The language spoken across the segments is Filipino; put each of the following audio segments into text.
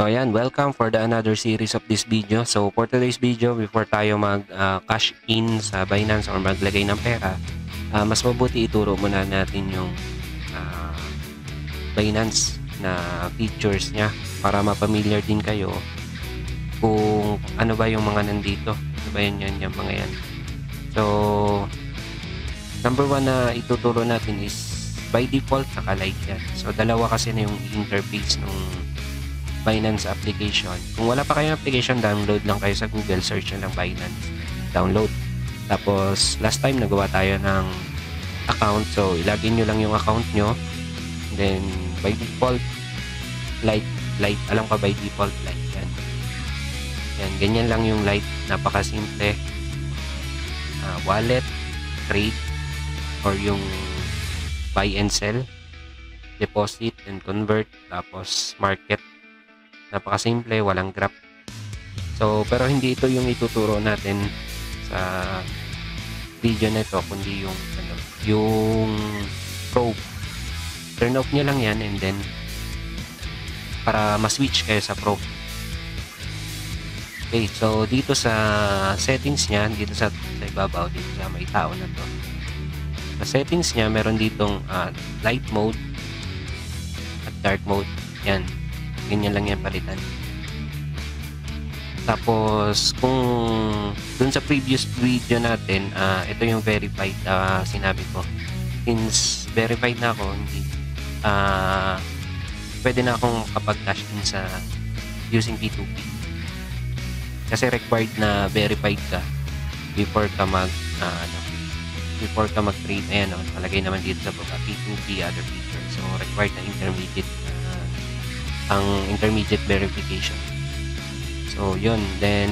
So ayan, welcome for the another series of this video. So for today's video, before tayo mag cash in sa Binance or maglagay ng pera, mas mabuti ituro muna natin yung Binance na features niya para mapamiliar din kayo kung ano ba yung mga nandito. Ano ba yan yung mga yan. So number one na ituturo natin is by default naka-light yan. So dalawa kasi na yung interface ng Binance application. Kung wala pa kayong application, download lang kayo sa Google, search nyo lang Binance, download. Tapos last time nagawa tayo ng account, so ilagin nyo lang yung account nyo. Then by default light, alam ka by default light yan. Ganyan lang yung light, napakasimple. Wallet, trade, or yung buy and sell, deposit and convert, tapos market. Napakasimple, walang graph. So, pero hindi ito yung ituturo natin sa video na ito, kundi yung probe. Turn off nyo lang yan and then para ma-switch kayo sa probe. Okay, so dito sa settings niya, dito sa ibabaw, dito sa may tao na to. Sa settings niya, meron ditong light mode at dark mode. Yan. Ganyan lang yan palitan. Tapos kung dun sa previous video natin, ito yung verified sinabi ko. Since verified na ako, hindi pwede na akong kapag cash in sa using P2P. Kasi required na verified ka before ka mag-trade. Ayan, palagay naman dito sa baba, P2P, other features. So required na intermediate ang intermediate verification. So yun, then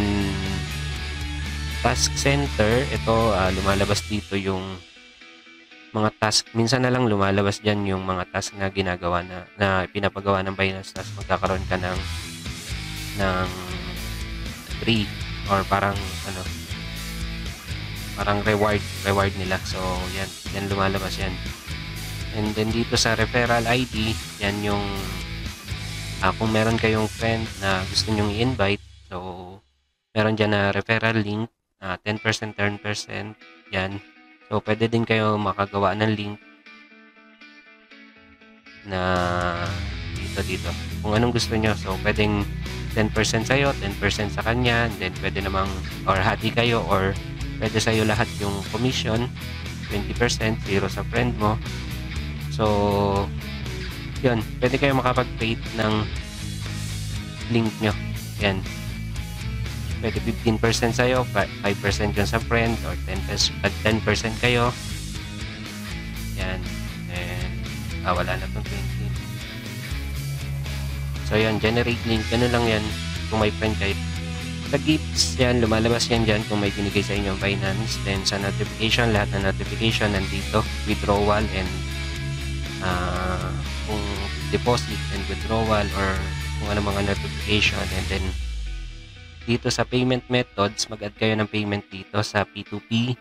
task center, ito lumalabas dito yung mga task. Minsan na lang lumalabas dyan yung mga task na ginagawa na pinapagawa ng Binance, tapos magkakaroon ka ng free or parang reward nila. So yan lumalabas yan. And then dito sa referral ID, yan yung kung meron kayong friend na gusto nyong i-invite, so meron dyan na referral link, 10%, 10%, yan. So pwede din kayo makagawa ng link na dito. Kung anong gusto nyo, so pwedeng 10% sa'yo, 10% sa kanya, and then pwede namang, or hati kayo, or pwede sa'yo lahat yung commission, 20%, 0 sa friend mo. So yun, pwede kayo makapag-create ng link nyo. Yan. Pwede 15% sa'yo, 5% yun sa friend, or 10% kayo. Yan. And, wala na itong 20. So yan, generate link. Ganun lang yan kung may friend kayo. Sa gifts, yan, lumalabas yan dyan kung may binigay sa inyo Binance. Then sa notification, lahat ng notification nandito. Withdrawal and kung deposit and withdrawal or kung ano mga notification. And then dito sa payment methods, mag-add kayo ng payment dito sa P2P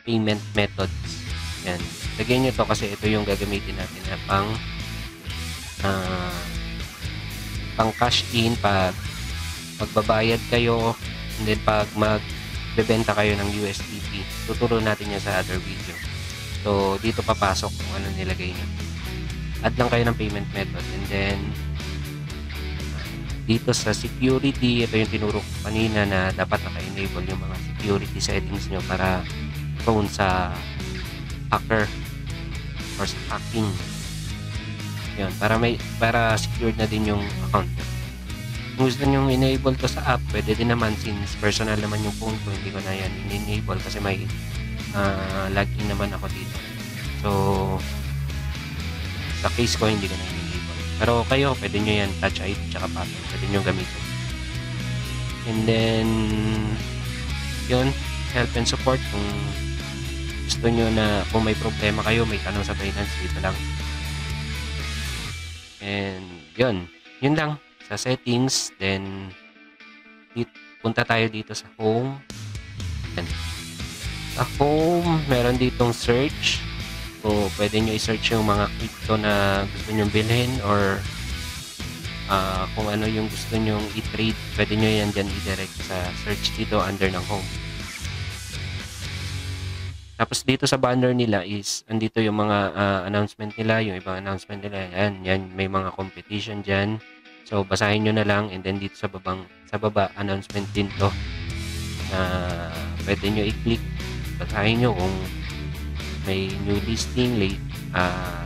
payment methods. Yan, lagyan nyo to kasi ito yung gagamitin natin na pang cash in pag magbabayad kayo, and then pag magbebenta kayo ng USDT. Tuturo natin yan sa other video. So, dito papasok kung ano nilagay nyo. Add lang kayo ng payment method. And then, dito sa security, ito yung tinuro ko kanina na dapat naka-enable yung mga security settings nyo para prone sa hacker or sa hacking. Yun, para secured na din yung account nyo. Kung gusto nyo enable to sa app, pwede din naman, since personal naman yung phone ko, hindi ko na yan in-enable kasi may login naman ako dito. So sa case ko hindi ko na i-enable, pero kayo pwede nyo yan, touch ID tsaka password, pwede nyo gamitin. And then yun, help and support, kung gusto nyo na, kung may problema kayo, may tanong sa Binance, dito lang. And yun lang sa settings. Then punta tayo dito sa home. Yan. Sa home, meron ditong search. So, pwede nyo i-search yung mga crypto na gusto nyo bilhin or kung ano yung gusto nyong i-trade, pwede nyo yan dyan i-direct sa search dito under ng home. Tapos dito sa banner nila is andito yung mga announcement nila, yung ibang announcement nila. Yan, may mga competition dyan. So basahin nyo na lang, and then dito sa baba announcement din to. Pwede nyo i-click, basahin nyo kung may new listing,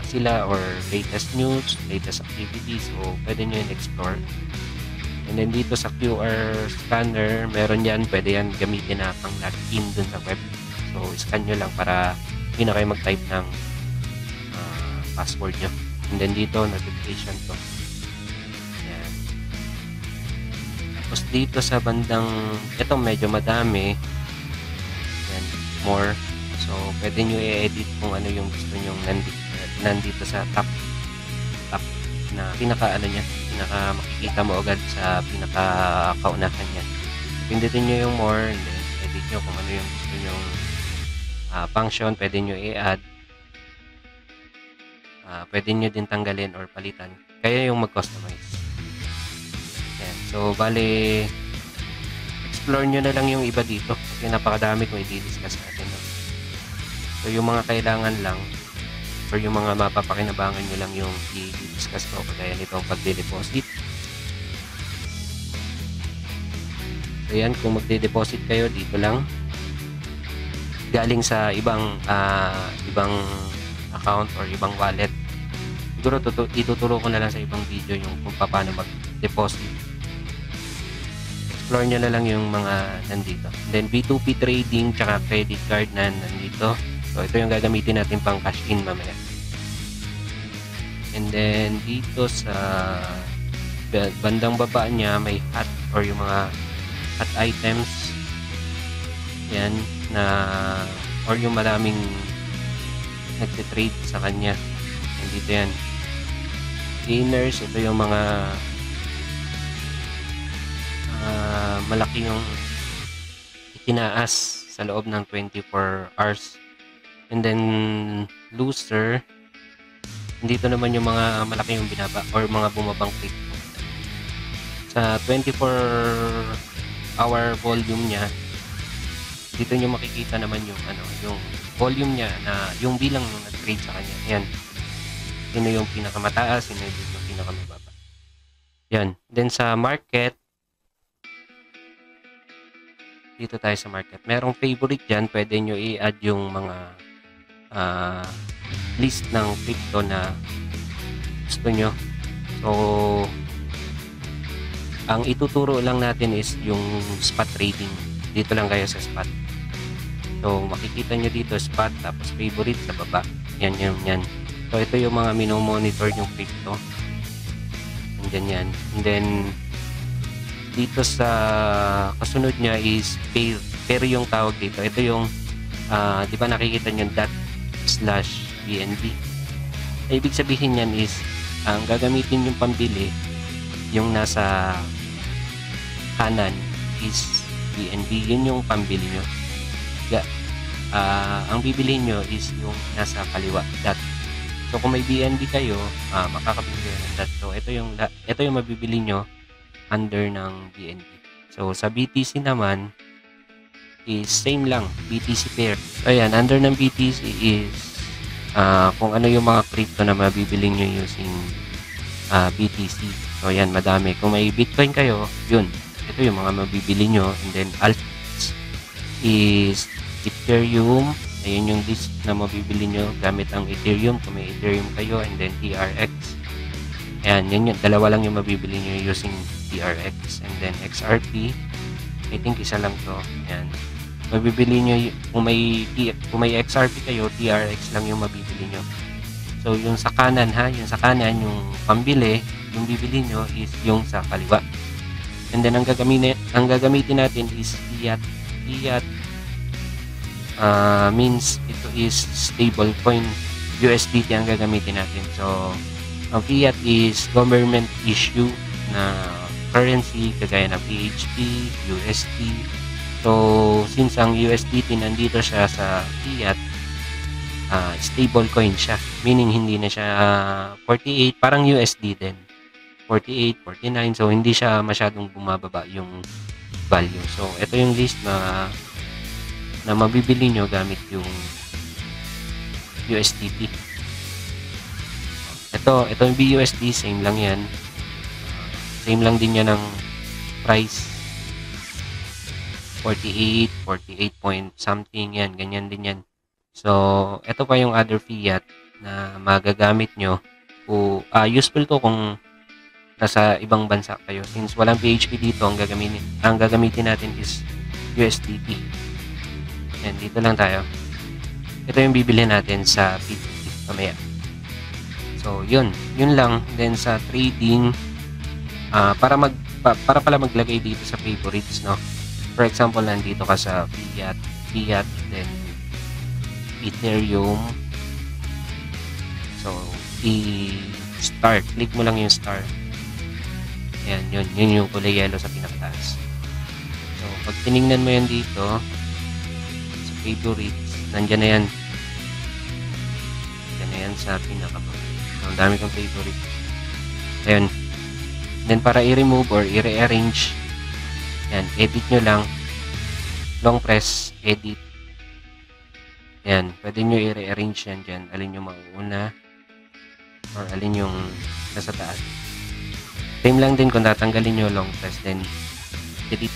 sila or latest news, latest activities, so pwede nyo yung explore. And then dito sa QR scanner, meron yan, pwede yan gamitin na pang login dun sa web. So scan nyo lang para hindi na kayo mag-type ng password nyo. And then dito, notification to. Yan. Tapos dito sa bandang, ito medyo madami. Yan, more. So pwede nyo i-edit kung ano yung gusto nyo nandito sa top na pinaka makikita mo agad sa pinaka kaunahan niya. Pindutin nyo yung more, and then edit nyo kung ano yung gusto nyo function, pwede nyo i-add, pwede nyo din tanggalin or palitan, kaya yung mag-customize. Yan. So bali, explore nyo na lang yung iba dito kasi napakadami kung i-discuss natin, no? So yung mga kailangan lang or yung mga mapapakinabangan nyo lang yung i-discuss ko, kagaya nitong pagde-deposit. So yan, kung magde-deposit kayo dito lang galing sa ibang account or ibang wallet, siguro ituturo ko na lang sa ibang video yung kung paano mag-deposit. Explore nyo na lang yung mga nandito. Then B2B trading tsaka credit card na nandito. So ito yung gagamitin natin pang cash in mamaya. And then dito sa bandang baba niya may hat or yung mga hat items. Yan na or yung maraming nagte-trade sa kanya. Nandito yan. Gainers, ito yung mga malaki yung itinaas sa loob ng 24 hours. And then loser, dito naman yung mga malaki yung binaba or mga bumabang click. Sa 24-hour volume niya, dito nyo makikita naman yung yung volume niya na yung bilang ng nag-trade sa kanya. Yan. Sino yung pinakamataas, sino yung pinakamababa. Yan. Then sa market, dito tayo sa market. Merong favorite dyan. Pwede nyo i-add yung mga list ng crypto na gusto nyo. So, ang ituturo lang natin is yung spot trading. Dito lang kayo sa spot. So, makikita nyo dito spot, tapos favorite sa baba. Yan. So, ito yung mga minomonitor yung crypto. And yan. And then, dito sa kasunod niya is pair. Pair yung tawag dito. Ito yung, di ba nakikita nyo ./BNB. Ibig sabihin yan is, ang gagamitin yung pambili, yung nasa kanan is BNB. Yun yung pambili nyo. Ang bibili nyo is yung nasa kaliwa, dot. So kung may BNB kayo, makakabili kayo ng dot. So ito yung mabibili nyo under ng BNB. So sa BTC naman is same lang, BTC pair. So ayan, under ng BTC is kung ano yung mga crypto na mabibili nyo using BTC. So ayan, madami. Kung may Bitcoin kayo, yun, ito yung mga mabibili nyo. And then alt is Ethereum. Ayun yung list na mabibili nyo gamit ang Ethereum kung may Ethereum kayo. And then TRX. Ayan, yun, dalawa lang yung mabibili nyo using TRX. And then XRP, I think isa lang to. Ayan, mabibili nyo kung may XRP kayo, TRX lang yung mabibili nyo. So yung sa kanan yung sa kanan, yung pambili, yung bibili nyo is yung sa kaliwa. And then ang gagamitin natin is fiat. Fiat means ito is stable coin, USDT ang gagamitin natin. So ang fiat is government issue na currency kagaya ng PHP, USD. So since ang USDT nandito siya sa fiat, stable coin siya, meaning hindi na siya 48, parang USD din. 48, 49. So, hindi siya masyadong bumababa yung value. So, ito yung list na mabibili nyo gamit yung USDT. Ito yung BUSD, same lang yan. Same lang din yan ng price. 48, 48 point something yan, ganyan din yan. So, ito pa yung other fiat na magagamit nyo. Useful to kung nasa ibang bansa kayo. Since walang PHP dito, ang gagamitin natin is USDT. Yan, dito lang tayo. Ito yung bibili natin sa P2P mamaya. So, yun lang. Then sa trading, para pala maglagay dito sa favorites, no? For example, nandito ka sa fiat, then Ethereum. So, i-start. Click mo lang yung star. Ayan, yun yung kulay yellow sa pinakataas. So, pag tinignan mo yan dito, sa favorites, nandyan na yan. Nandyan na yan sa pinakababa. So, ang dami kong favorites. Ayan. Then, para i-remove or i-rearrange, yan, edit nyo lang. Long press, edit. Yan, pwede nyo i-rearrange yan dyan. Alin yung mauuna or alin yung nasa taas. Same lang din kung tatanggalin nyo, long press, then delete.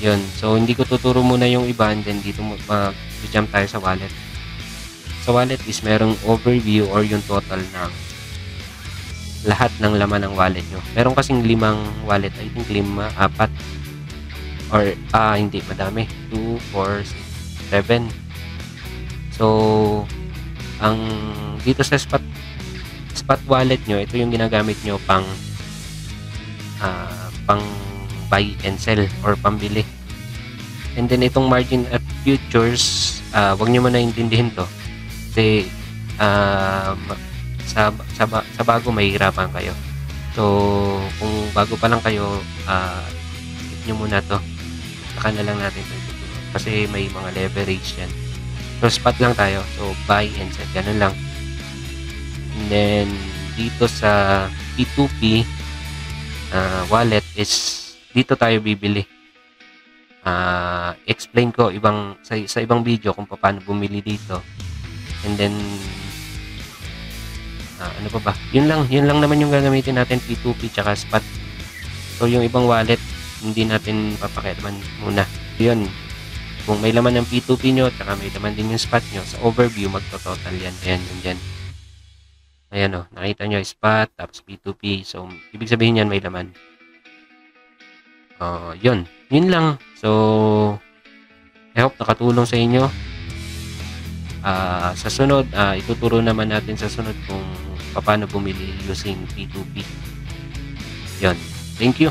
Yun, so hindi ko tuturo muna yung iba, and then dito mag-jump tayo sa wallet. Sa wallet is merong overview or yung total ng lahat ng laman ng wallet nyo. Meron kasing 5 wallet. I think 4. Or, hindi, madami. 2, 4, 6, 7. So, ang dito sa spot wallet nyo, ito yung ginagamit nyo pang buy and sell or pambili. And then, itong margin at futures, wag nyo muna intindihin to. Kasi, sa bago mahihirapan kayo. So, kung bago pa lang kayo, skip nyo muna to. Saka na lang natin ito ituturo. Kasi may mga leverage yan. So, spot lang tayo. So, buy and sell. Ganun lang. And then, dito sa P2P wallet is dito tayo bibili. Explain ko sa ibang video kung paano bumili dito. And then, ano pa ba? Yun lang naman yung gagamitin natin, P2P tsaka spot. So, yung ibang wallet, hindi natin papakialaman muna. Yun. Kung may laman ng P2P nyo, tsaka may laman din yung spot nyo, sa overview, magto-total yan. Ayan, yun dyan. Ayan o, nakita nyo, spot, tapos P2P. So, ibig sabihin yan, may laman. Yun. Yun lang. So, I hope nakatulong sa inyo. Sa sunod, ituturo naman natin sa sunod kung paano bumili using P2P. Yun. Thank you.